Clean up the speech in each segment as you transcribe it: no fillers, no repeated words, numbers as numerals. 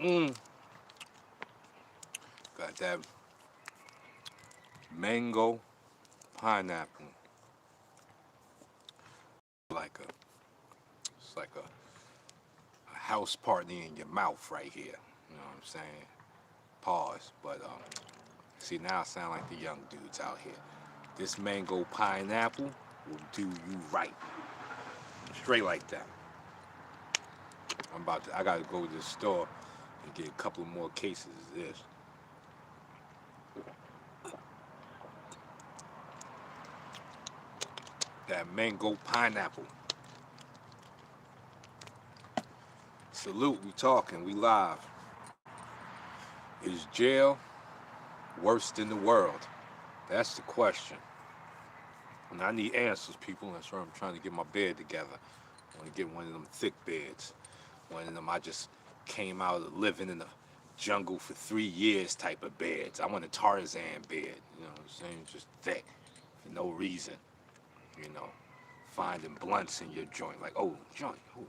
Mm. Got that mango pineapple. Like a, it's like a house party in your mouth right here. You know what I'm saying? Pause. But see, now I sound like the young dudes out here. This mango pineapple will do you right. Straight like that. I gotta go to the store and get a couple more cases of this. That mango pineapple. Salute, we talking, we live. Is jail worse than the world? That's the question. And I need answers, people. That's why I'm trying to get my bed together. I want to get one of them thick beds. One of them I just came out of living in the jungle for 3 years type of beds. I want a Tarzan bed, you know what I'm saying? Just thick, for no reason, you know. Finding blunts in your joint, like, oh, joint, oh.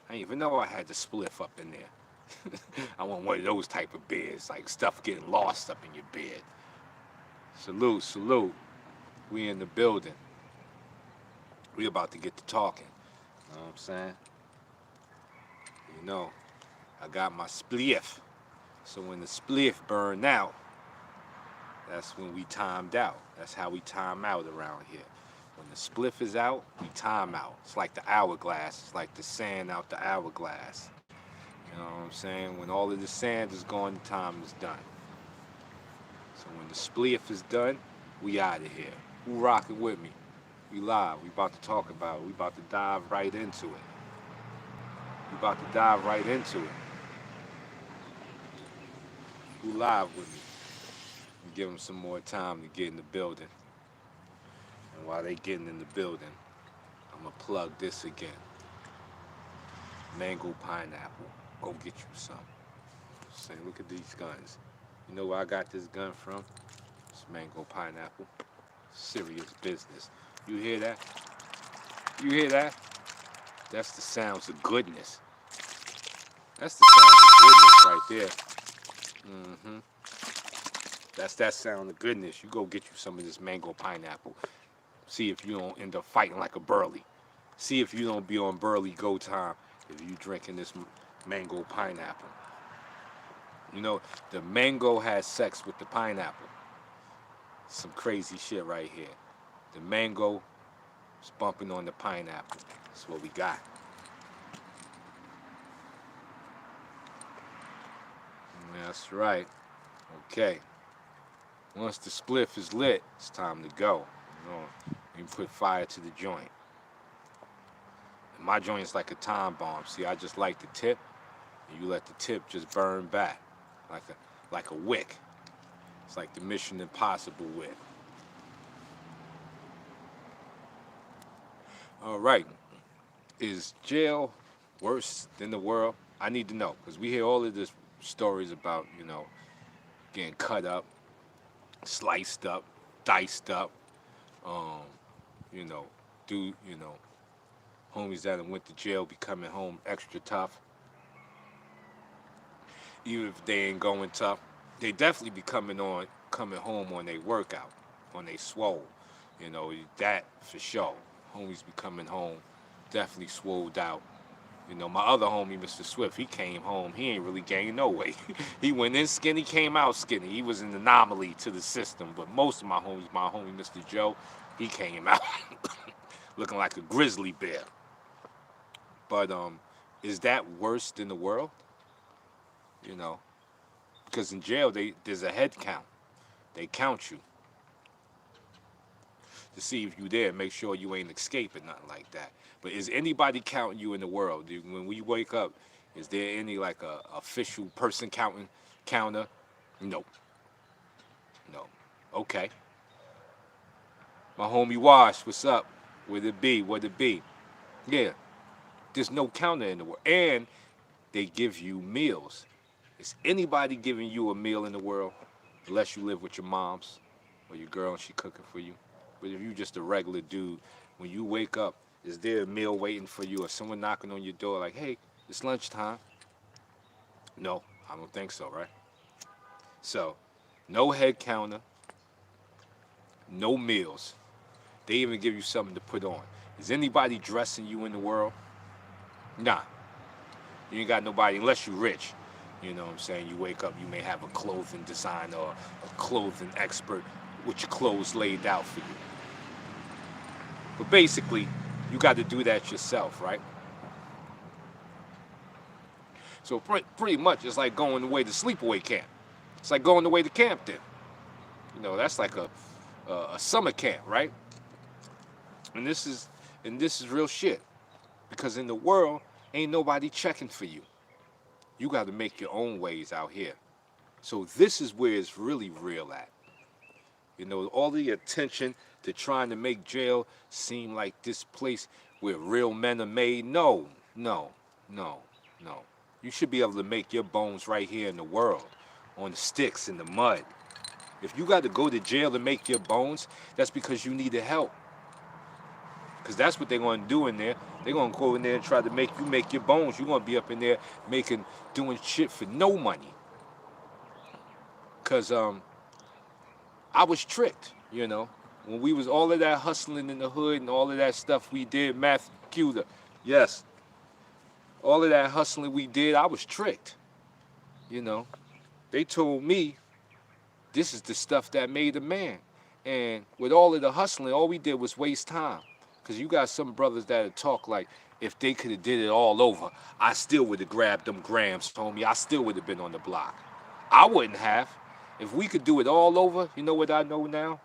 I didn't even know I had the spliff up in there. I want one of those type of beds, like stuff getting lost up in your bed. Salute, salute. We in the building. We about to get to talking. You know what I'm saying? You know, I got my spliff. So when the spliff burned out, that's when we timed out. That's how we time out around here. When the spliff is out, we time out. It's like the hourglass. It's like the sand out the hourglass. You know what I'm saying? When all of the sand is gone, the time is done. So when the spliff is done, we out of here. Who rocking with me? We live. We about to talk about it. We about to dive right into it. We about to dive right into it. Who live with me? Give them some more time to get in the building. And while they getting in the building, I'm gonna plug this again. Mango pineapple. Go get you some. Say, look at these guns. You know where I got this gun from? It's mango pineapple. Serious business. You hear that? You hear that? That's the sounds of goodness. That's the sounds of goodness right there. Mm-hmm. That's that sound of goodness. You go get you some of this mango pineapple. See if you don't end up fighting like a burly. See if you don't be on burly go time if you drinking this mango pineapple. You know, the mango has sex with the pineapple. Some crazy shit right here. The mango is bumping on the pineapple. That's what we got. That's right. Okay. Once the spliff is lit, it's time to go. You know, you put fire to the joint. And my joint is like a time bomb. See, I just light the tip, and you let the tip just burn back, like a wick. It's like the Mission Impossible wick. All right. Is jail worse than the world? I need to know because we hear all of this stories about, you know, getting cut up, sliced up, diced up. Um, you know, you know, homies that went to jail be coming home extra tough. Even if they ain't going tough, they definitely be coming home on their workout, on they swole. You know, that for sure. Homies be coming home, definitely swolled out. You know, my other homie, Mr. Swift, he came home. He ain't really gained no weight. He went in skinny, came out skinny. He was an anomaly to the system. But most of my homie, Mr. Joe, he came out looking like a grizzly bear. But is that worse than the world? You know, because in jail there's a head count. They count you to see if you there. Make sure you ain't escaping nothing like that. But is anybody counting you in the world? When we wake up, is there any like a official person counter? No, no. Okay. My homie Wash, what's up? Would it be? Would it be? Yeah. There's no counter in the world, and they give you meals. Is anybody giving you a meal in the world? Unless you live with your moms or your girl and she cooking for you. But if you just a regular dude, when you wake up, is there a meal waiting for you or someone knocking on your door like, hey, it's lunchtime? No. I don't think so, right? So, no head counter, no meals. They even give you something to put on. Is anybody dressing you in the world? Nah. You ain't got nobody unless you rich. You know what I'm saying? You wake up, you may have a clothing designer or a clothing expert with your clothes laid out for you. But basically, you got to do that yourself, right? So pretty much it's like going away to sleepaway camp. It's like going away to camp then. You know, that's like a summer camp, right? And this is real shit. Because in the world, ain't nobody checking for you. You got to make your own ways out here. So this is where it's really real at. You know, all the attention to trying to make jail seem like this place where real men are made. No, no, no, no. You should be able to make your bones right here in the world, on the sticks, in the mud. If you got to go to jail to make your bones, that's because you needed help. Because that's what they're going to do in there. They're going to go in there and try to make you make your bones. You're going to be up in there doing shit for no money. Because I was tricked, you know. When we was all of that hustling in the hood and all of that stuff we did, Matthew Cuda, yes. All of that hustling we did, I was tricked, you know. They told me this is the stuff that made a man. And with all of the hustling, all we did was waste time. Because you got some brothers that talk like, if they could have did it all over, I still would have grabbed them grams, homie. I still would have been on the block. I wouldn't have. If we could do it all over, you know what I know now?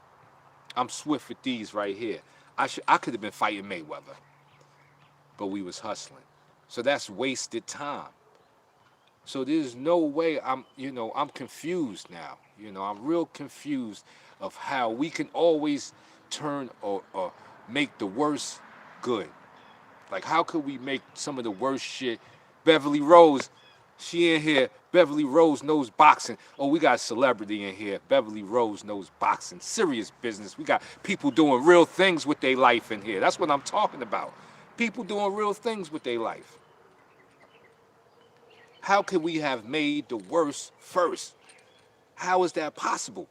I'm swift with these right here. I could have been fighting Mayweather. But we was hustling. So that's wasted time. So there's no way I'm confused now. You know, I'm real confused of how we can always turn or make the worst good. Like, how could we make some of the worst shit? Beverly Rose, she in here. Beverly Rose knows boxing. Oh, we got a celebrity in here. Beverly Rose knows boxing. Serious business. We got people doing real things with their life in here. That's what I'm talking about. People doing real things with their life. How could we have made the worst first? How is that possible?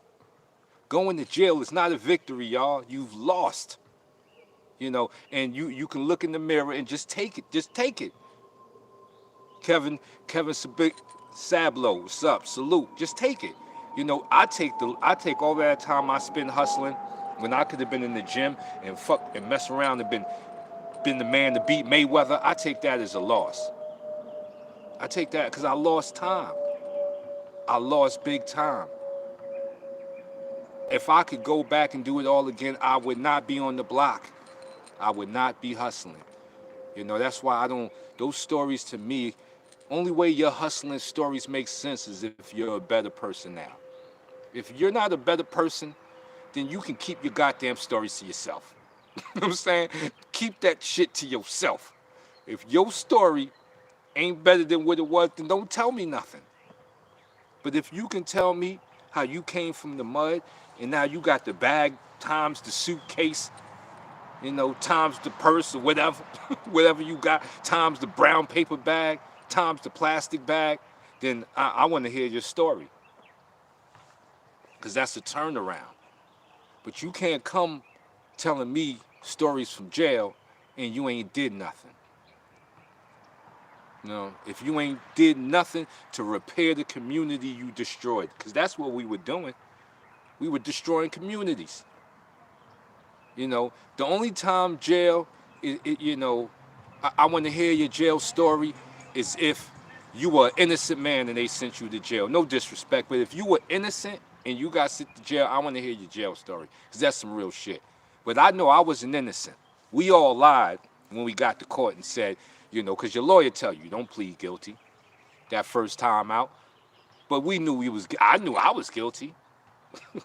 Going to jail is not a victory, y'all. You've lost. You know, and you can look in the mirror and just take it. Just take it. Kevin Sablo, what's up? Salute. Just take it. You know, I take all that time I spend hustling when I could have been in the gym and mess around and been the man to beat Mayweather. I take that as a loss. I take that because I lost time. I lost big time. If I could go back and do it all again, I would not be on the block. I would not be hustling. You know, that's why those stories to me, only way your hustling stories make sense is if you're a better person now. If you're not a better person, then you can keep your goddamn stories to yourself. You know what I'm saying? Keep that shit to yourself. If your story ain't better than what it was, then don't tell me nothing. But if you can tell me how you came from the mud and now you got the bag times the suitcase, you know, times the purse or whatever, whatever you got, times the brown paper bag, times the plastic bag, then I want to hear your story. Because that's a turnaround. But you can't come telling me stories from jail and you ain't did nothing. You know, if you ain't did nothing to repair the community you destroyed, because that's what we were doing. We were destroying communities. You know, the only time jail, I want to hear your jail story is if you were an innocent man and they sent you to jail. No disrespect, but if you were innocent and you got sent to jail, I want to hear your jail story, because that's some real shit. But I know I wasn't innocent. We all lied when we got to court and said, you know, because your lawyer tell you, don't plead guilty that first time out. But I knew I was guilty. You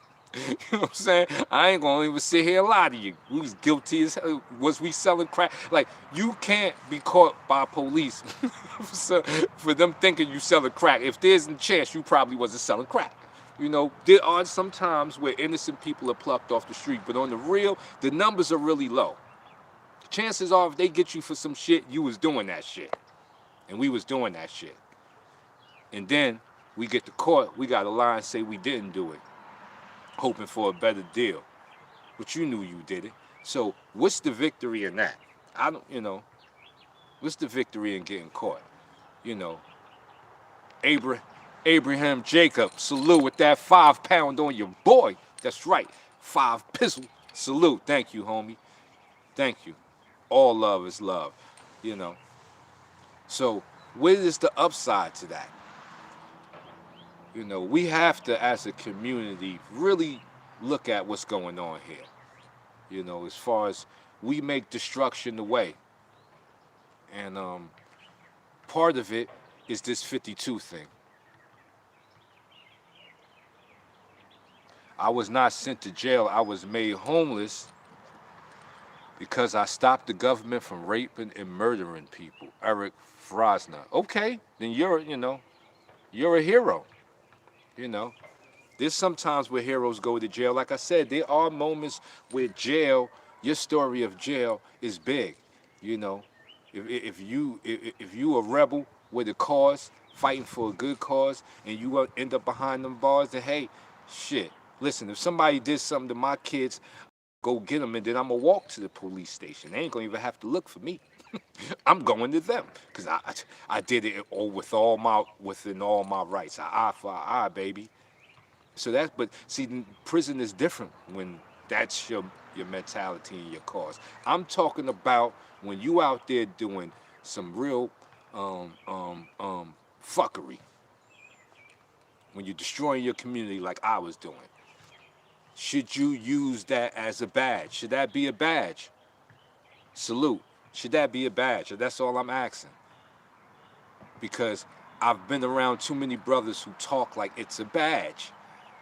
know what I'm saying? I ain't gonna even sit here and lie to you. We was guilty as hell. Was we selling crack? Like, you can't be caught by police for them thinking you selling crack. If there's a chance, you probably wasn't selling crack. You know, there are some times where innocent people are plucked off the street, but on the real, the numbers are really low. Chances are, if they get you for some shit, you was doing that shit. And we was doing that shit. And then We get to court, we got to lie and say we didn't do it, hoping for a better deal. But you knew you did it. So what's the victory in that? I don't, what's the victory in getting caught? You know, Abraham, Abraham Jacob, salute with that 5 pound on your boy. That's right, 5 pistol, salute. Thank you, homie. Thank you. All love is love, you know. So what is the upside to that? We have to, as a community, really look at what's going on here. As far as we make destruction the way. And part of it is this 52 thing. I was not sent to jail. I was made homeless because I stopped the government from raping and murdering people. Eric Frosner. Okay, then you're a hero. There's sometimes where heroes go to jail. Like I said, there are moments where jail, your story of jail is big. If you a rebel with a cause, fighting for a good cause, and you end up behind them bars, then hey, shit. Listen, if somebody did something to my kids, go get them, and then I'm gonna walk to the police station. They ain't gonna even have to look for me. I'm going to them because I did it within all my rights. An eye for an eye, baby. So but see, prison is different when that's your mentality and your cause. I'm talking about when you out there doing some real fuckery. When you're destroying your community like I was doing. Should you use that as a badge? Should that be a badge? Salute. Should that be a badge? That's all I'm asking. Because I've been around too many brothers who talk like it's a badge.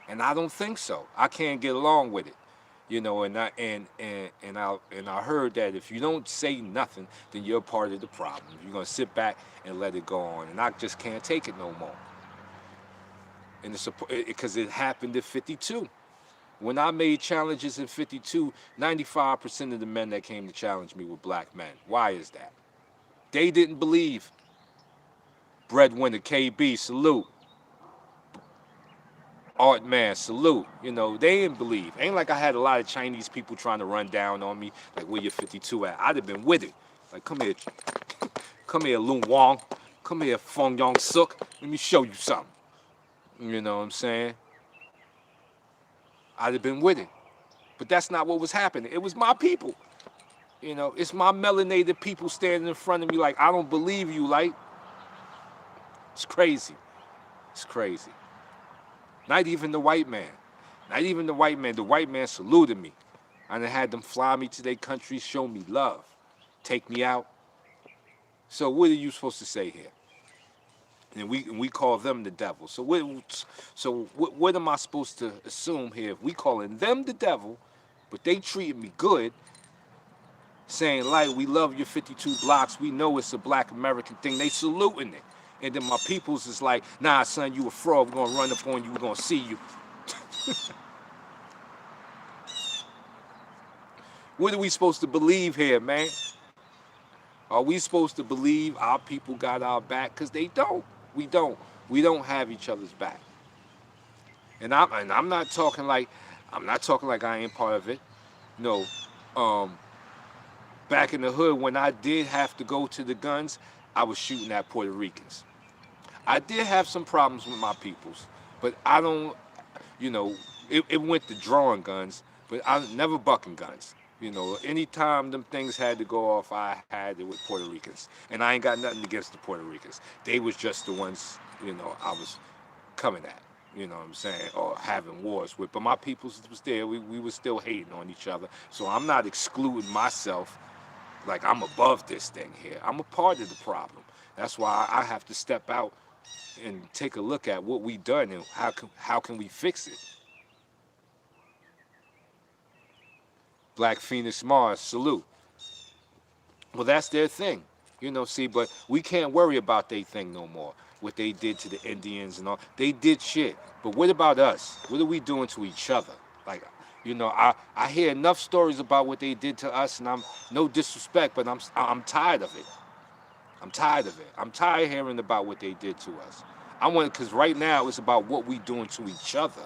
And I don't think so. I can't get along with it. And I heard that if you don't say nothing, then you're part of the problem. You're gonna sit back and let it go on. And I just can't take it no more. And it's because it happened at 52. When I made challenges in 52, 95% of the men that came to challenge me were black men. Why is that? They didn't believe. Breadwinner KB, salute. Art man, salute. They didn't believe. Ain't like I had a lot of Chinese people trying to run down on me, like where your 52 at. I'd have been with it. Like, come here, Lun Wong. Come here, Fong Yong Suk. Let me show you something. You know what I'm saying? I'd have been with it. But that's not what was happening. It was my people. It's my melanated people standing in front of me like, I don't believe you, like. It's crazy. It's crazy. Not even the white man. Not even the white man. The white man saluted me. And I had them fly me to their country, show me love. Take me out. So what are you supposed to say here? And we call them the devil. So what am I supposed to assume here? If we calling them the devil, but they treated me good, saying like we love your 52 blocks, we know it's a black American thing, they saluting it. And then my peoples is like, nah, son, you a fraud. We're gonna run up on you. We're gonna see you. What are we supposed to believe here, man? Are we supposed to believe our people got our back? Because they don't. We don't. We don't have each other's back. And I'm not talking like I ain't part of it. No. Back in the hood, when I did have to go to the guns, I was shooting at Puerto Ricans. I did have some problems with my peoples, but I don't, it went to drawing guns, but I never bucking guns. Anytime them things had to go off, I had it with Puerto Ricans. And I ain't got nothing against the Puerto Ricans. They was just the ones, I was coming at, you know what I'm saying, or having wars with. But my peoples was there. We were still hating on each other. So I'm not excluding myself like I'm above this thing here. I'm a part of the problem. That's why I have to step out and take a look at what we done and how can we fix it. Black Phoenix Mars, salute. Well, that's their thing. But we can't worry about their thing no more. What they did to the Indians and all. They did shit. But what about us? What are we doing to each other? Like, I hear enough stories about what they did to us, and I'm no disrespect, but I'm tired of it. I'm tired of it. I'm tired of hearing about what they did to us. I want, because right now it's about what we doing to each other.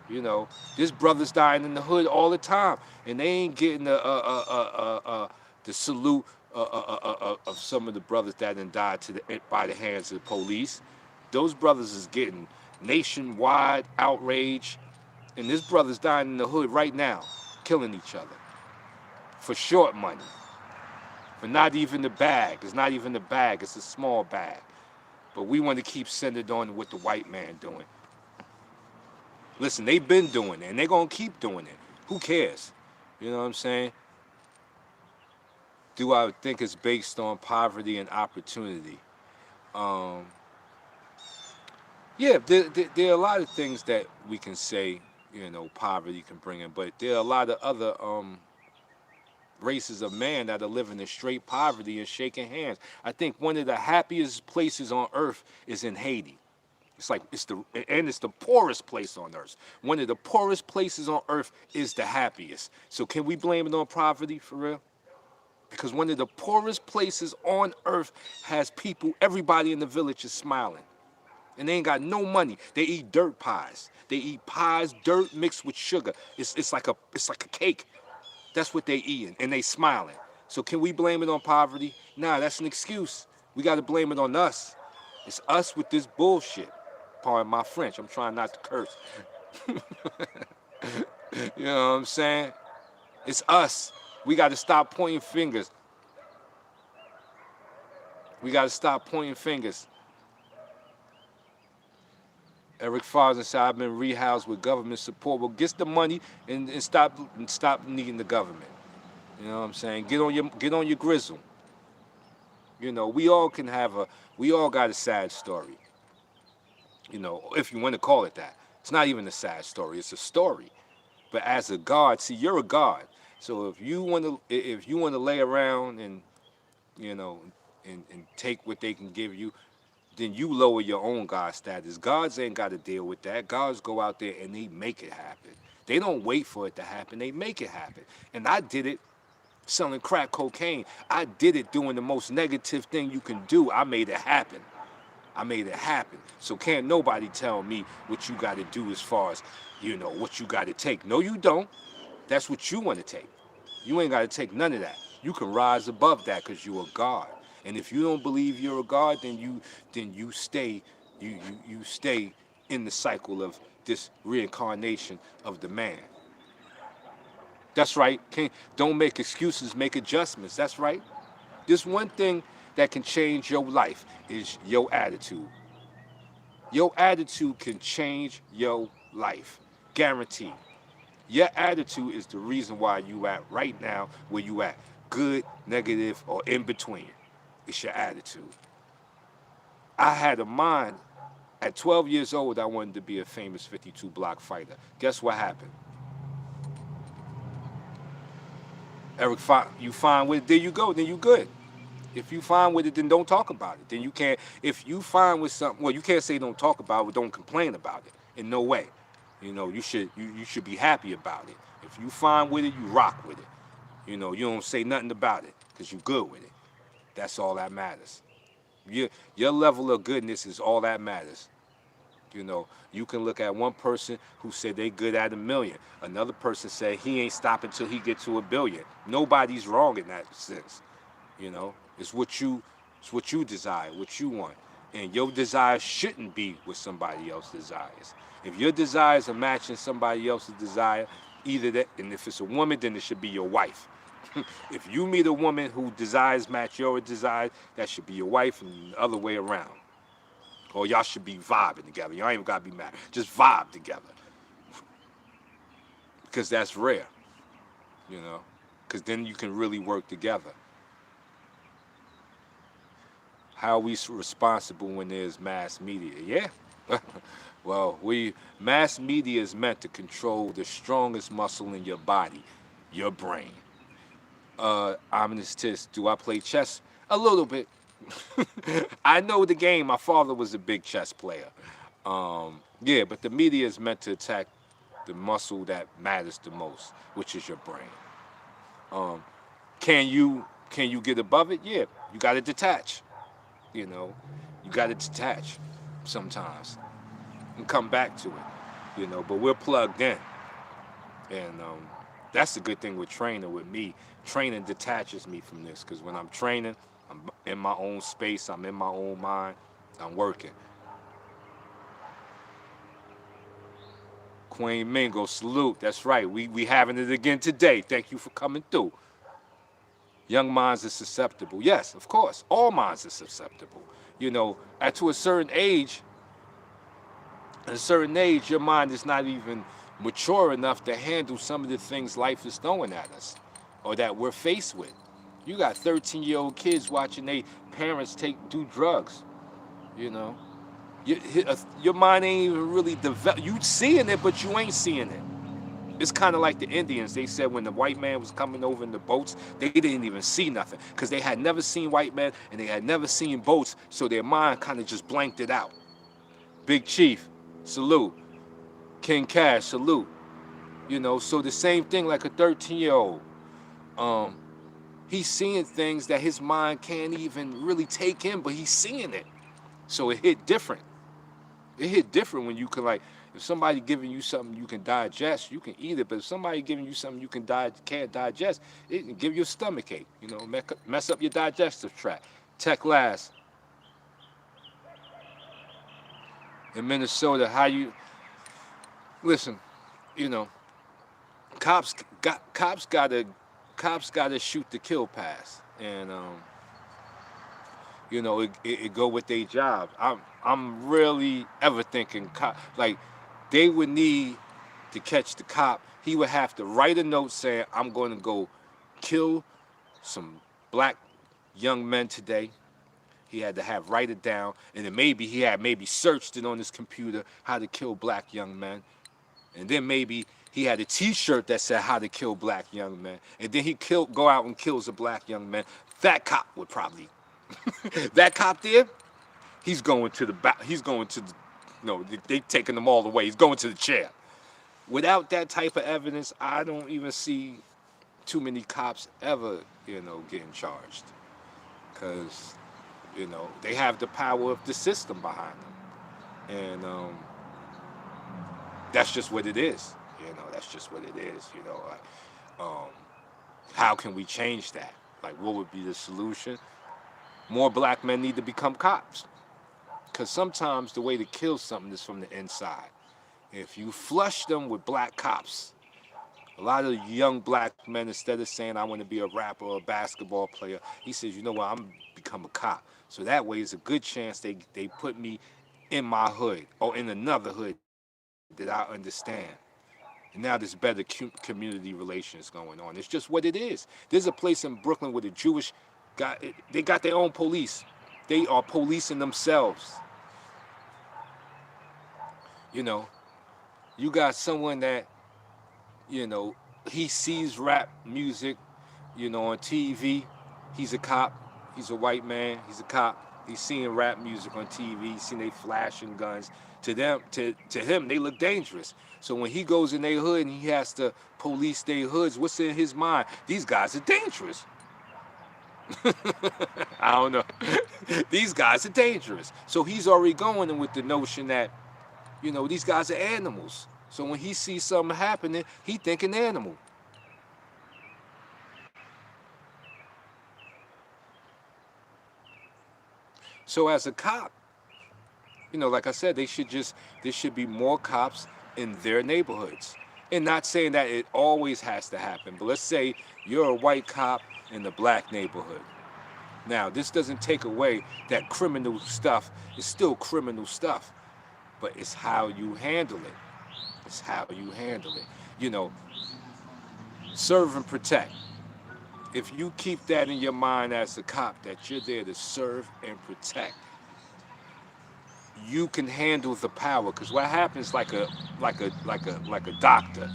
You know, there's brothers dying in the hood all the time, and they ain't getting the salute of some of the brothers that done died by the hands of the police. Those brothers is getting nationwide outrage, and this brother's dying in the hood right now, killing each other for short money, for not even the bag. It's not even the bag. It's a small bag. But we want to keep centered on what the white man doing. Listen, they've been doing it, and they're going to keep doing it. Who cares? You know what I'm saying? Do I think it's based on poverty and opportunity? Um, yeah, there are a lot of things that we can say, you know, poverty can bring in, but there are a lot of other races of man that are living in straight poverty and shaking hands. I think one of the happiest places on earth is in Haiti. It's the poorest place on earth. One of the poorest places on earth is the happiest. So can we blame it on poverty for real? Because one of the poorest places on earth has people, everybody in the village is smiling. And they ain't got no money. They eat dirt pies. They eat pies, dirt mixed with sugar. It's like a cake. That's what they eating, and they smiling. So can we blame it on poverty? Nah, that's an excuse. We got to blame it on us. It's us with this bullshit. Pardon my French. I'm trying not to curse. You know what I'm saying? It's us. We got to stop pointing fingers. We got to stop pointing fingers. Eric Farson said, I've been rehoused with government support. Well, get the money and stop needing the government. You know what I'm saying? Get on your grizzle. You know, we all got a sad story. You know, if you want to call it that. It's not even a sad story, it's a story. But as a God, see, you're a God. So if you want to lay around and, you know, and take what they can give you, then you lower your own God status. Gods ain't got to deal with that. Gods go out there and they make it happen. They don't wait for it to happen. They make it happen. And I did it selling crack cocaine. I did it doing the most negative thing you can do. I made it happen. I made it happen. So can't nobody tell me what you got to do as far as, you know, what you got to take. No, you don't. That's what you want to take. You ain't got to take none of that. You can rise above that because you're a God. And if you don't believe you're a God, then you stay you stay in the cycle of this reincarnation of the man. That's right. Don't make excuses, make adjustments. That's right. This one thing that can change your life is your attitude. Your attitude can change your life. Guaranteed. Your attitude is the reason why you at right now where you at. Good, negative, or in between. It's your attitude. I had a mind. At 12 years old, I wanted to be a famous 52 block fighter. Guess what happened? Eric, you fine with it, there you go, then you good. If you fine with it, then don't talk about it. Then you can't, if you fine with something, well, you can't say don't talk about it, don't complain about it. In no way. You know, you should be happy about it. If you fine with it, you rock with it. You know, you don't say nothing about it because you good with it. That's all that matters. Your level of goodness is all that matters. You know, you can look at one person who said they good at 1,000,000. Another person said he ain't stopping till he get to 1,000,000,000. Nobody's wrong in that sense. You know, it's what you desire, what you want. And your desire shouldn't be what somebody else desires. If your desires are matching somebody else's desire, either that, and if it's a woman, then it should be your wife. If you meet a woman who desires match your desires, that should be your wife, and the other way around. Or y'all should be vibing together. Y'all ain't even gotta be mad. Just vibe together. Because that's rare, you know? Because then you can really work together. How are we responsible when there's mass media? Yeah. Well, mass media is meant to control the strongest muscle in your body, your brain. Ominous Tis, do I play chess? A little bit. I know the game. My father was a big chess player. Yeah, but the media is meant to attack the muscle that matters the most, which is your brain. Can you get above it? Yeah, you got to detach. You know, You got to detach sometimes and come back to it, but we're plugged in. And that's the good thing with training with me. Training detaches me from this because when I'm training, I'm in my own space, I'm in my own mind, I'm working. Queen Mingo, salute. That's right. We having it again today. Thank you for coming through. Young minds are susceptible. Yes, of course. All minds are susceptible. At to a certain age, your mind is not even mature enough to handle some of the things life is throwing at us or that we're faced with. You got 13-year-old kids watching their parents do drugs, you know. Your mind ain't even really developed. You seeing it, but you ain't seeing it. It's kind of like the Indians. They said when the white man was coming over in the boats, they didn't even see nothing because they had never seen white men and they had never seen boats, so their mind kind of just blanked it out. Big Chief, salute. King Cash, salute. So the same thing like a 13-year-old. He's seeing things that his mind can't even really take in, but he's seeing it. So it hit different. It hit different when you can, like, if somebody giving you something you can digest, you can eat it. But if somebody giving you something you can't digest, it can give you a stomach ache. Mess up your digestive tract. Tech last. In Minnesota, how you listen? Cops gotta shoot the kill pass, and it go with their job. I'm really ever thinking like they would need to catch the cop. He would have to write a note saying, I'm going to go kill some black young men today. He had to write it down, and then maybe he had searched it on his computer how to kill black young men, and then maybe he had a T-shirt that said how to kill black young men, and then he go out and kills a black young man. That cop would probably, that cop there, he's going to the back. He's going to the, they taking them all away. He's going to the chair. Without that type of evidence, I don't even see too many cops ever, getting charged, because they have the power of the system behind them, and that's just what it is. That's just what it is. How can we change that? Like, what would be the solution? More black men need to become cops, because sometimes the way to kill something is from the inside. If you flush them with black cops, a lot of young black men, instead of saying I want to be a rapper or a basketball player, he says, you know what, I'm become a cop. So that way it's a good chance they put me in my hood or in another hood that I understand. And now there's better community relations going on. It's just what it is. There's a place in Brooklyn where the Jewish they got their own police. They are policing themselves. You got someone that, he sees rap music, on TV. He's a cop. He's a white man. He's a cop. He's seeing rap music on TV. He's seeing they flashing guns. To him, they look dangerous. So when he goes in their hood and he has to police their hoods, what's in his mind? These guys are dangerous. I don't know. These guys are dangerous. So he's already going in with the notion that, these guys are animals. So when he sees something happening, he thinking animal. So as a cop, like I said, there should be more cops in their neighborhoods. And not saying that it always has to happen, but let's say you're a white cop in the black neighborhood. Now, this doesn't take away that criminal stuff is still criminal stuff, but it's how you handle it. It's how you handle it. Serve and protect. If you keep that in your mind as a cop, that you're there to serve and protect, you can handle the power. Because what happens, like a doctor,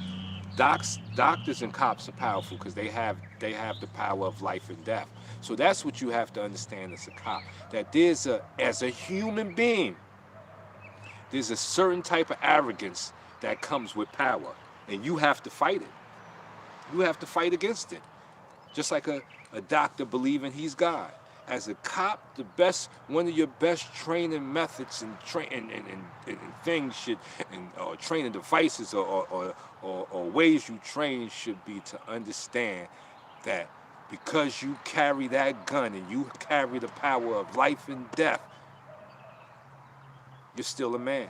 doctors and cops are powerful because they have the power of life and death. So that's what you have to understand as a cop. That as a human being, there's a certain type of arrogance that comes with power, and you have to fight it. You have to fight against it. Just like a doctor believing he's God. as a cop, one of your best training methods and things should, and training devices or ways you train should be to understand that because you carry that gun and you carry the power of life and death, you're still a man.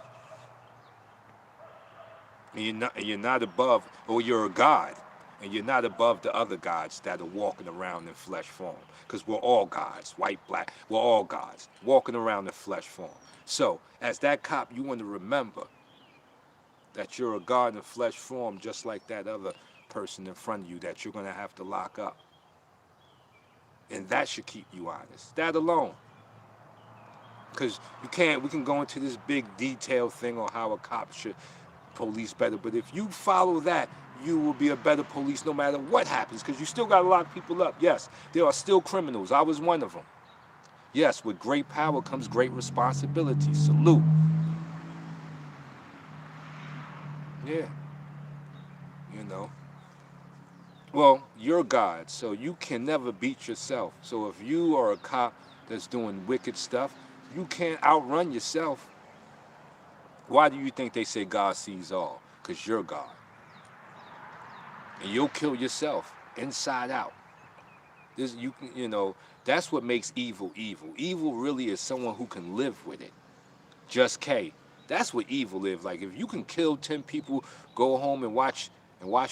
And you're not above, or you're a god, and you're not above the other gods that are walking around in flesh form. Because we're all gods, white, black, we're all gods walking around in flesh form. So, as that cop, you want to remember that you're a god in flesh form, just like that other person in front of you that you're going to have to lock up. And that should keep you honest. That alone. Because we can go into this big detailed thing on how a cop should police better, but if you follow that, you will be a better police no matter what happens, because you still got to lock people up. Yes, there are still criminals. I was one of them. Yes, with great power comes great responsibility. Salute. Yeah. You know. Well, you're God, so you can never beat yourself. So if you are a cop that's doing wicked stuff, you can't outrun yourself. Why do you think they say God sees all? Because you're God. And you'll kill yourself inside out. That's what makes evil evil. Evil really is someone who can live with it. Just K. That's what evil is. Like if you can kill 10 people, go home and watch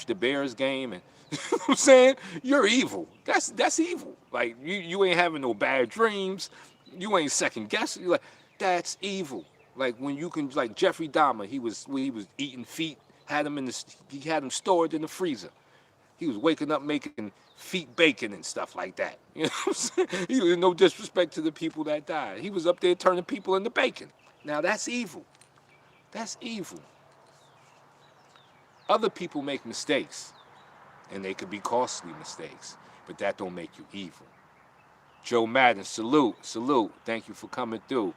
the Bears game, and you know what I'm saying, you're evil. That's evil. Like you ain't having no bad dreams. You ain't second guessing. You're like, that's evil. Like when you can, like Jeffrey Dahmer, he was eating feet, he had them stored in the freezer. He was waking up making feet bacon and stuff like that. You know what I'm saying? He was no disrespect to the people that died. He was up there turning people into bacon. Now that's evil. That's evil. Other people make mistakes, and they could be costly mistakes, but that don't make you evil. Joe Madden, salute, salute. Thank you for coming through.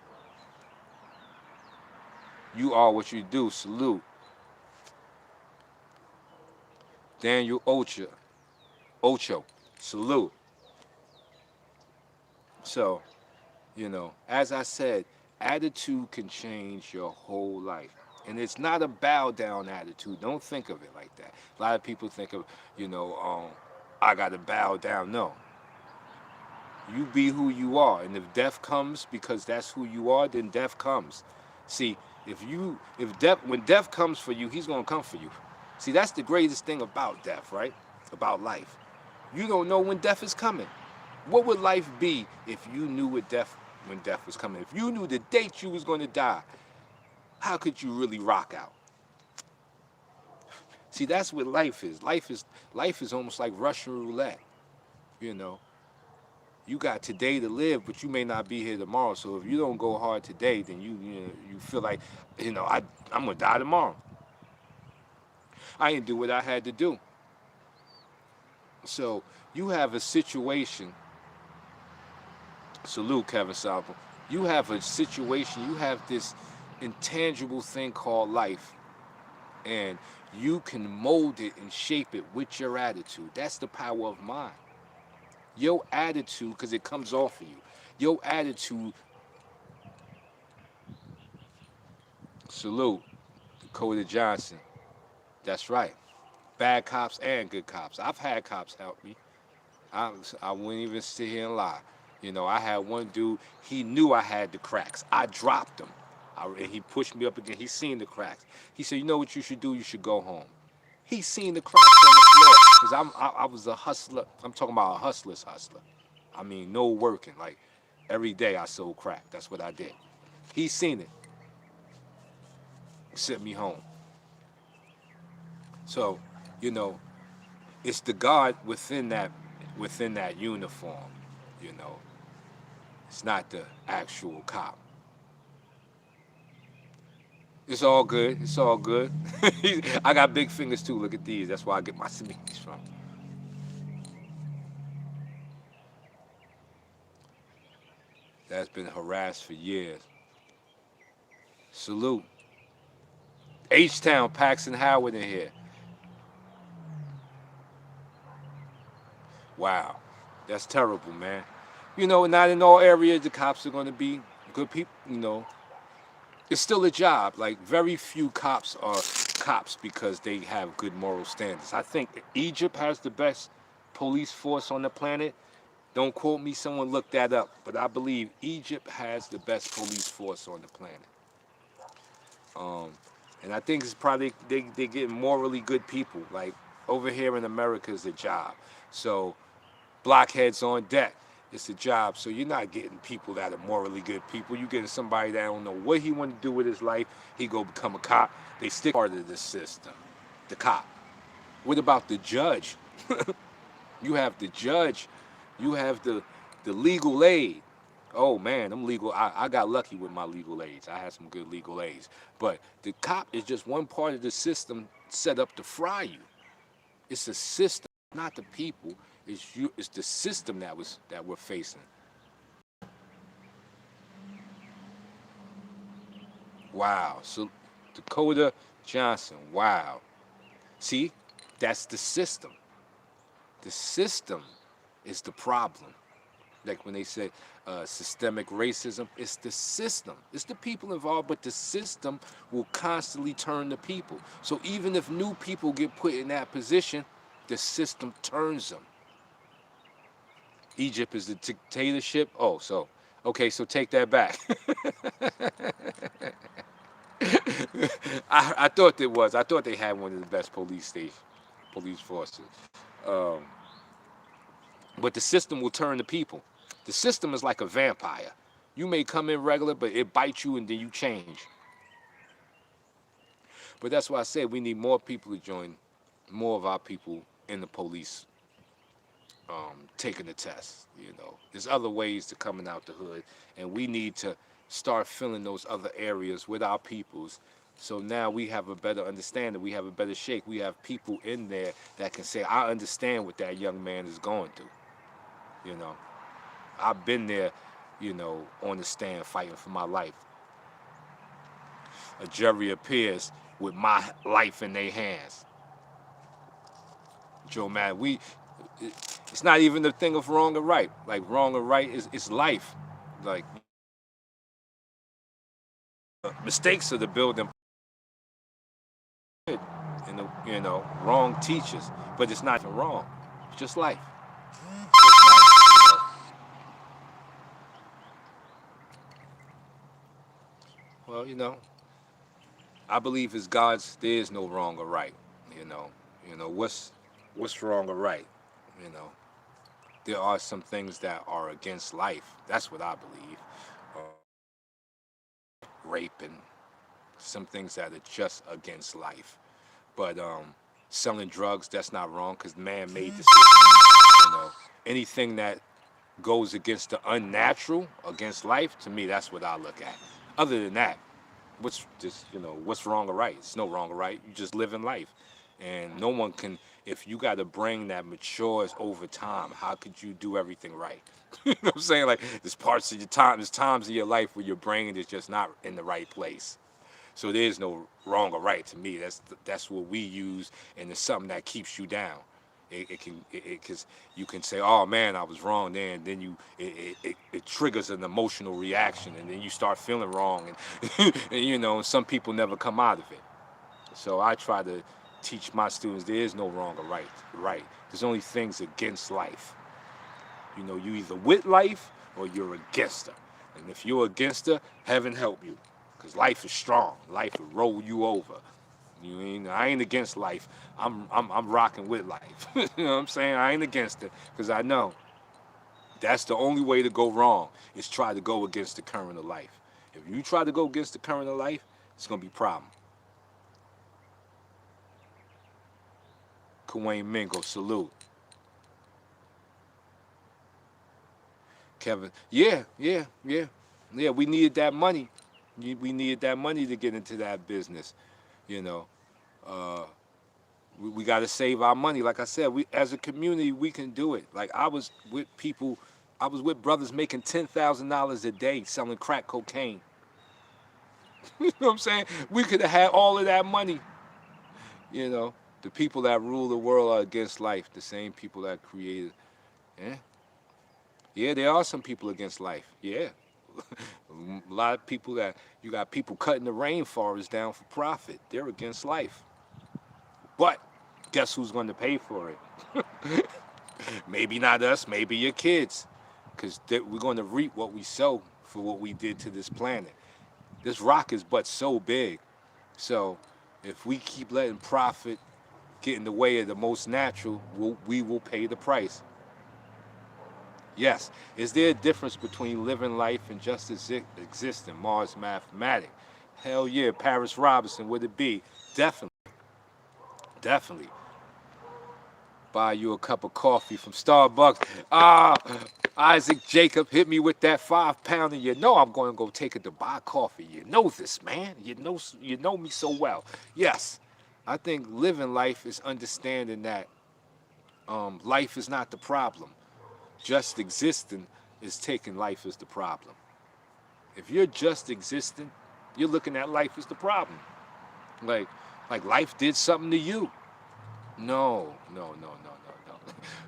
You are what you do, salute. Daniel Ocho, salute. So, as I said, attitude can change your whole life. And it's not a bow down attitude. Don't think of it like that. A lot of people think of, I got to bow down. No. You be who you are. And if death comes because that's who you are, then death comes. See, when death comes for you, he's going to come for you. See, that's the greatest thing about death, right? About life. You don't know when death is coming. What would life be if you knew when death was coming? If you knew the date you was going to die, how could you really rock out? See, that's what life is. Life is almost like Russian roulette. You got today to live, but you may not be here tomorrow. So if you don't go hard today, then you feel like, I'm gonna die tomorrow. I didn't do what I had to do. So you have a situation. Salute, Kevin Salvo. You have a situation. You have this intangible thing called life, and you can mold it and shape it with your attitude. That's the power of mind. Your attitude, because it comes off of you. Your attitude. Salute, Dakota Johnson. That's right. Bad cops and good cops. I've had cops help me. I wouldn't even sit here and lie. I had one dude, he knew I had the cracks. I dropped him. And he pushed me up again. He seen the cracks. He said, you know what you should do? You should go home. He seen the cracks on the floor. Because I was a hustler. I'm talking about a hustler's hustler. I mean, no working. Like, every day I sold crack. That's what I did. He seen it. Sent me home. So, it's the God within that uniform, It's not the actual cop. It's all good. It's all good. I got big fingers too. Look at these. That's where I get my sneakers from. That's been harassed for years. Salute. H-Town, Paxton Howard in here. Wow. That's terrible, man. Not in all areas the cops are going to be good people. It's still a job. Like, very few cops are cops because they have good moral standards. I think Egypt has the best police force on the planet. Don't quote me, someone look that up. But I believe Egypt has the best police force on the planet. Um, and I think it's probably they get morally good people. Like, over here in America is a job. So blockheads on deck. It's a job. So you're not getting people that are morally good people. You're getting somebody that don't know what he want to do with his life. He go become a cop. They stick part of the system. The cop. What about the judge? You have the judge. You have the legal aid. Oh man, I'm legal. I got lucky with my legal aids. I had some good legal aids. But the cop is just one part of the system set up to fry you. It's a system, not the people. It's you. It's the system that we're facing. Wow. So Dakota Johnson. Wow. See, that's the system. The system is the problem. Like when they say systemic racism, it's the system. It's the people involved, but the system will constantly turn the people. So even if new people get put in that position, the system turns them. Egypt is the dictatorship. Oh, so okay, so take that back. I thought it was. I thought they had one of the best police forces. Um, but the system will turn the people. The system is like a vampire. You may come in regular, but it bites you and then you change. But that's why I say we need more people to join, more of our people in the police taking the test. There's other ways to coming out the hood, and we need to start filling those other areas with our peoples. So now we have a better understanding. We have a better shake. We have people in there that can say, "I understand what that young man is going through." You know, I've been there. On the stand fighting for my life. A jury appears with my life in their hands. Joe, man, it's not even the thing of wrong or right. Like, wrong or right is it's life. Like, mistakes are the building, and wrong teachers, but it's not even wrong. It's just life. Well, I believe it's God's. There is no wrong or right. What's wrong or right. You know, there are some things that are against life. That's what I believe. Rape and some things that are just against life. But selling drugs, that's not wrong because man made the system. Anything that goes against the unnatural, against life, to me, that's what I look at. Other than that, what's wrong or right? It's no wrong or right. You just live in life. And no one can, if you got a brain that matures over time, how could you do everything right? You know what I'm saying? Like, there's times in your life where your brain is just not in the right place. So there's no wrong or right to me. That's what we use, and it's something that keeps you down. Because you can say, "Oh man, I was wrong," then it triggers an emotional reaction, and then you start feeling wrong, and some people never come out of it. So I try to teach my students there is no wrong or right. Right. There's only things against life. You either with life or you're against her. And if you're against her, heaven help you. Because life is strong. Life will roll you over. I ain't against life. I'm rocking with life. You know what I'm saying? I ain't against it. Because I know that's the only way to go wrong is try to go against the current of life. If you try to go against the current of life, it's going to be a problem. Kawain Mingo, salute. Kevin, yeah. We needed that money. We needed that money to get into that business. You know, uh, we got to save our money. Like I said, we as a community we can do it. Like I was with brothers making $10,000 a day selling crack cocaine. You know what I'm saying? We could have had all of that money. The people that rule the world are against life. The same people that created. Yeah. Yeah, there are some people against life. Yeah. A lot of people that you got people cutting the rainforest down for profit. They're against life. But guess who's going to pay for it? Maybe not us, maybe your kids. Because we're going to reap what we sow for what we did to this planet. This rock is but so big. So if we keep letting profit get in the way of the most natural, we will pay the price. Yes. Is there a difference between living life and just existing? Mars mathematic. Hell yeah, Paris Robinson, would it be? Definitely. Definitely. Buy you a cup of coffee from Starbucks. Isaac Jacob hit me with that 5-pounder. You know I'm going to go take it to buy coffee. You know this, man. You know me so well. Yes, I think living life is understanding that life is not the problem. Just existing is taking life as the problem. If you're just existing, you're looking at life as the problem. Like, like life did something to you. No, no, no, no, no, no,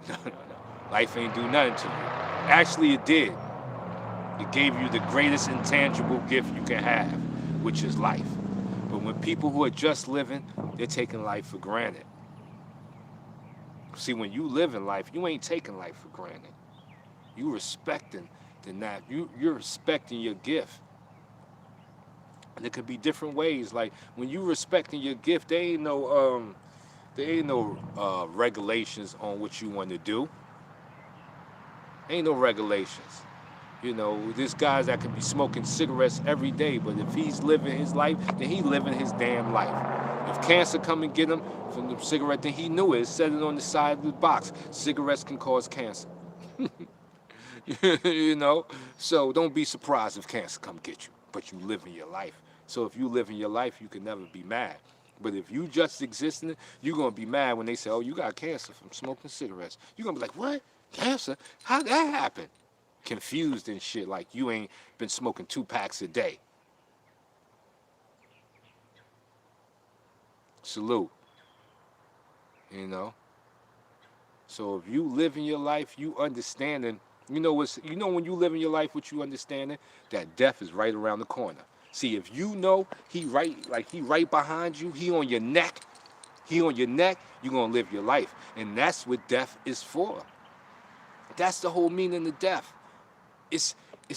no, no, no. Life ain't do nothing to you. Actually, it did. It gave you the greatest intangible gift you can have, which is life. But when people who are just living, they're taking life for granted. See, when you live in life, you ain't taking life for granted. You respecting you're respecting your gift. And it could be different ways. Like when you respecting your gift, there ain't no regulations on what you want to do. Ain't no regulations. You know, there's guys that could be smoking cigarettes every day, but if he's living his life, then he living his damn life. If cancer come and get him from the cigarette, then he knew it. It said it on the side of the box. Cigarettes can cause cancer. You know? So don't be surprised if cancer come get you, but you live in your life. So if you live in your life, you can never be mad. But if you just existing, you're going to be mad when they say, oh, you got cancer from smoking cigarettes. You're going to be like, what? Cancer? How'd that happen? Confused and shit, like you ain't been smoking 2 packs a day. Salute. You know? So if you live in your life, you understanding, you know when you live in your life, what you understanding? That death is right around the corner. See, if you know he right behind you, he on your neck, you're gonna live your life. And that's what death is for. That's the whole meaning of death. It's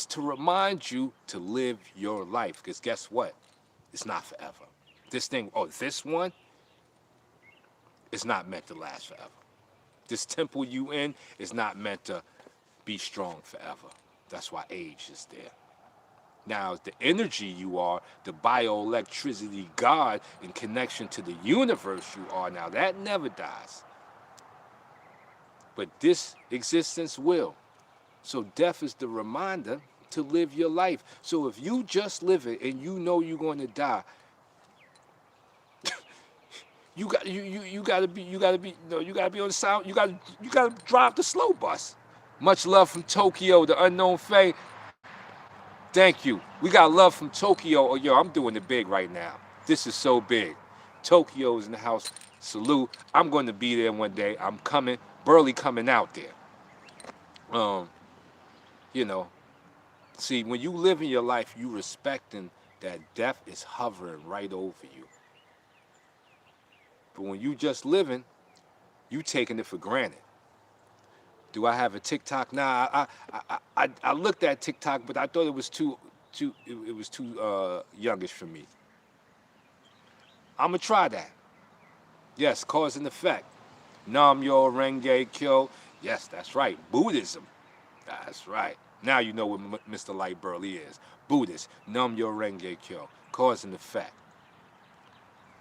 to remind you to live your life. Because guess what? It's not forever. This one is not meant to last forever. This temple you in is not meant to be strong forever. That's why age is there. Now, the energy you are, the bioelectricity God in connection to the universe you are, now that never dies. But this existence will. So death is the reminder to live your life. So if you just live it and you know you're going to die, you gotta be on the sound. You gotta drive the slow bus. Much love from Tokyo, the unknown Faye. Thank you. We got love from Tokyo. Oh, yo, I'm doing it big right now. This is so big. Tokyo's in the house. Salute. I'm going to be there one day. I'm coming. Burley coming out there. You know, see, when you live in your life, you respecting that death is hovering right over you. But when you just living, you taking it for granted. Do I have a TikTok? Nah, I looked at TikTok, but I thought it was too youngish for me. I'm gonna try that. Yes, cause and effect. Nam Yo Renge Kyo. Yes, that's right. Buddhism. That's right. Now you know what Mr. Light Burley is. Buddhist. Nam Yo Renge Kyo. Cause and effect.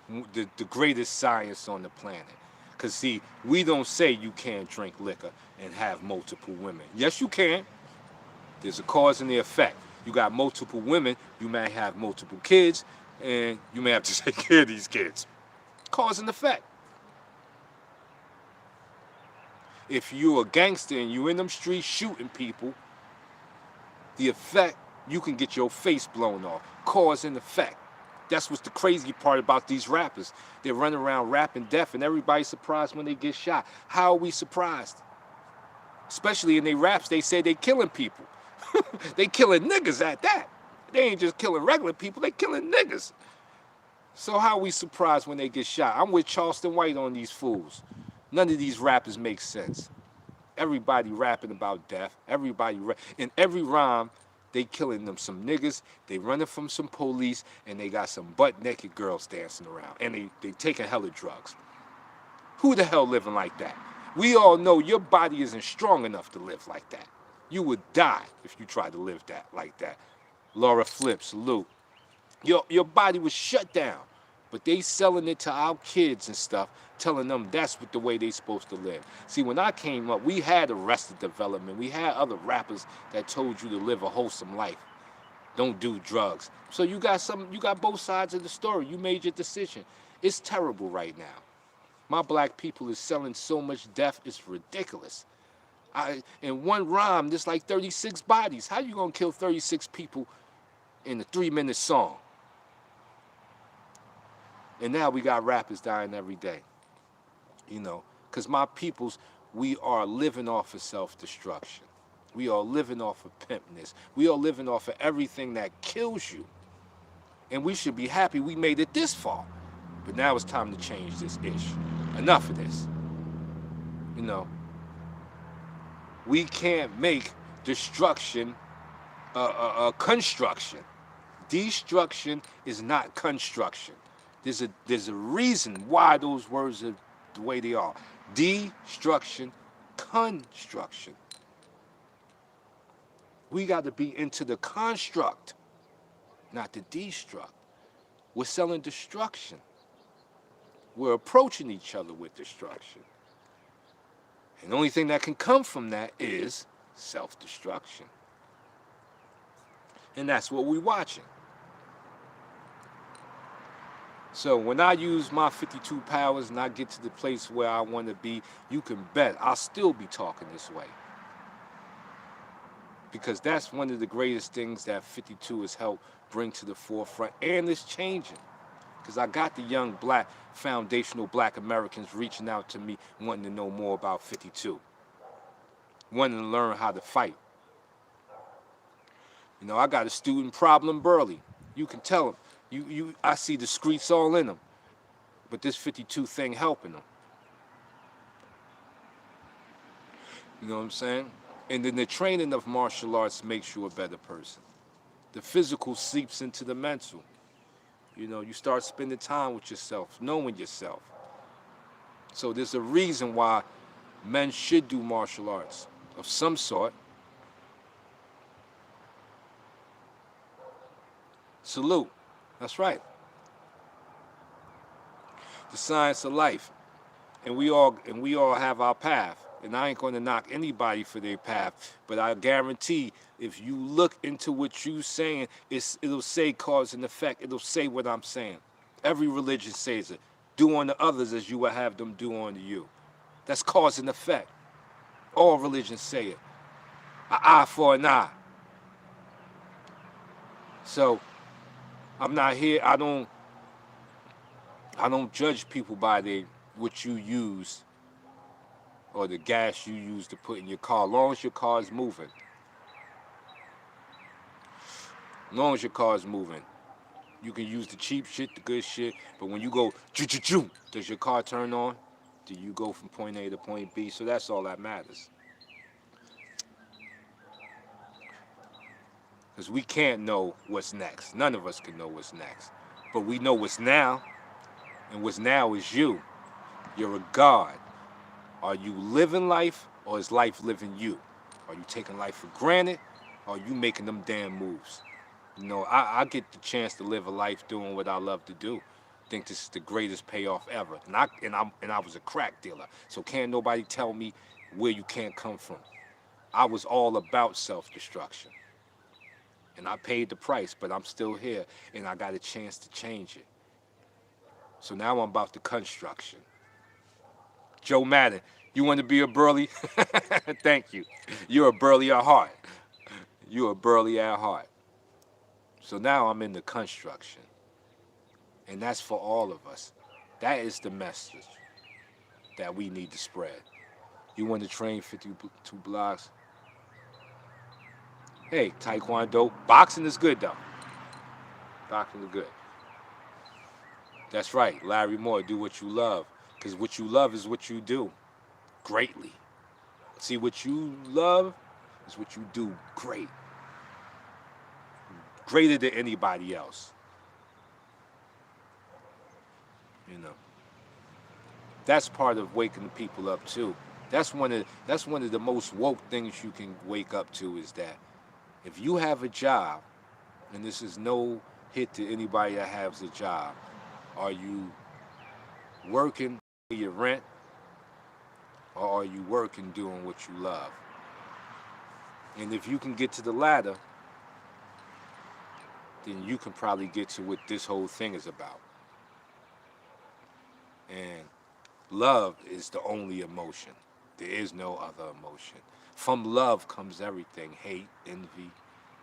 The greatest science on the planet. Because, see, we don't say you can't drink liquor and have multiple women. Yes, you can. There's a cause and the effect. You got multiple women, you may have multiple kids, and you may have to take care of these kids. Cause and effect. If you're a gangster and you're in them streets shooting people, the effect, you can get your face blown off. Cause and effect. That's what's the crazy part about these rappers. They run around rapping death and everybody's surprised when they get shot. How are we surprised? Especially in their raps, they say they killing people. They killing niggas at that. They ain't just killing regular people, they killing niggas. So how are we surprised when they get shot? I'm with Charleston White on these fools. None of these rappers make sense. Everybody rapping about death. In every rhyme, they killing them some niggas, they running from some police, and they got some butt naked girls dancing around. And they taking hella drugs. Who the hell living like that? We all know your body isn't strong enough to live like that. You would die if you tried to live that like that. Laura Flip, salute. Your body was shut down. But they selling it to our kids and stuff, telling them that's what the way they supposed to live. See, when I came up, we had Arrested Development. We had other rappers that told you to live a wholesome life. Don't do drugs. So you got both sides of the story. You made your decision. It's terrible right now. My black people is selling so much death, it's ridiculous. In one rhyme, there's like 36 bodies. How you gonna kill 36 people in a 3-minute song? And now we got rappers dying every day. Because my peoples, we are living off of self-destruction. We are living off of pimpness. We are living off of everything that kills you. And we should be happy we made it this far. But now it's time to change this ish. Enough of this. We can't make destruction construction. Destruction is not construction. There's a reason why those words are the way they are. Destruction, construction. We got to be into the construct, not the destruct. We're selling destruction. We're approaching each other with destruction. And the only thing that can come from that is self-destruction. And that's what we're watching. So when I use my 52 powers and I get to the place where I want to be, you can bet I'll still be talking this way. Because that's one of the greatest things that 52 has helped bring to the forefront, and it's changing. Because I got the young foundational black Americans reaching out to me, wanting to know more about 52. Wanting to learn how to fight. I got a student problem Burley. You can tell him. I see the streets all in them. But this 52 thing helping them. You know what I'm saying? And then the training of martial arts makes you a better person. The physical seeps into the mental. You start spending time with yourself, knowing yourself. So there's a reason why men should do martial arts of some sort. Salute. That's right. The science of life. And we all have our path. And I ain't going to knock anybody for their path, but I guarantee if you look into what you're saying, it'll say cause and effect. It'll say what I'm saying. Every religion says it. Do unto others as you would have them do unto you. That's cause and effect. All religions say it. An eye for an eye. So I'm not here. I don't judge people by what you use or the gas you use to put in your car, as long as your car is moving. As long as your car is moving. You can use the cheap shit, the good shit, but when you go, choo-choo-choo, does your car turn on? Do you go from point A to point B? So that's all that matters. Because we can't know what's next. None of us can know what's next. But we know what's now, and what's now is you. You're a God. Are you living life, or is life living you? Are you taking life for granted, or are you making them damn moves? I get the chance to live a life doing what I love to do. I think this is the greatest payoff ever. And I was a crack dealer, so can't nobody tell me where you can't come from. I was all about self-destruction. And I paid the price, but I'm still here, and I got a chance to change it. So now I'm about the construction. Joe Madden, you want to be a Burley? Thank you. You're a Burley at heart. You're a Burley at heart. So now I'm in the construction. And that's for all of us. That is the message that we need to spread. You want to train 52 blocks? Hey, Taekwondo. Boxing is good, though. Boxing is good. That's right. Larry Moore, do what you love. Because what you love is what you do greatly. See, what you love is what you do great. Greater than anybody else. You know. That's part of waking the people up too. That's one of the most woke things you can wake up to is that if you have a job, and this is no hit to anybody that has a job, are you working for your rent or are you working doing what you love? And if you can get to the latter, then you can probably get to what this whole thing is about. And love is the only emotion. There is no other emotion. From love comes everything: hate, envy.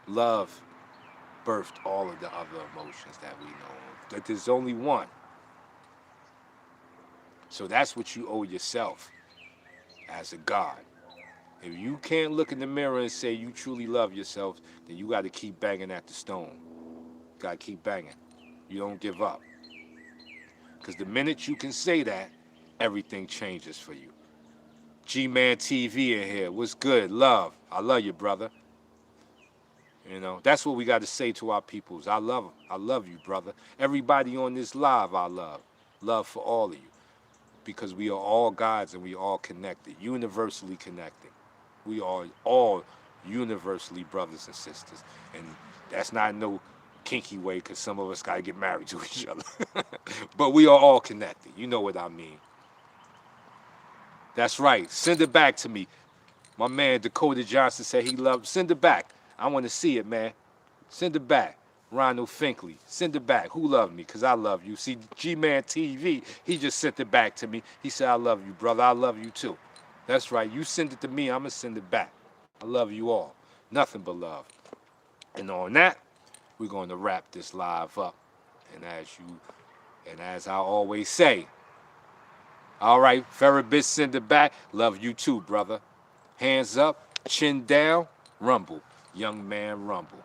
Love birthed all of the other emotions that we know. That there's only one. So that's what you owe yourself as a God. If you can't look in the mirror and say you truly love yourself, then you got to keep banging at the stone. You got to keep banging. You don't give up. Because the minute you can say that, everything changes for you. G-Man TV in here. What's good? Love. I love you, brother. You know, that's what we got to say to our peoples. I love them. I love you, brother. Everybody on this live, I love. Love for all of you. Because we are all gods and we are all connected, universally connected. We are all universally brothers and sisters. And that's not no kinky way because some of us got to get married to each other. But we are all connected. You know what I mean. That's right. Send it back to me. My man Dakota Johnson said he loved. Send it back. I want to see it, man. Send it back. Ronald Finkley, send it back. Who loved me? Because I love you. See, G-Man TV, he just sent it back to me. He said, I love you, brother. I love you, too. That's right. You send it to me, I'm going to send it back. I love you all. Nothing but love. And on that, we're going to wrap this live up. And as I always say, all right, Ferrabit, send it back. Love you, too, brother. Hands up, chin down, rumble. Young man, rumble.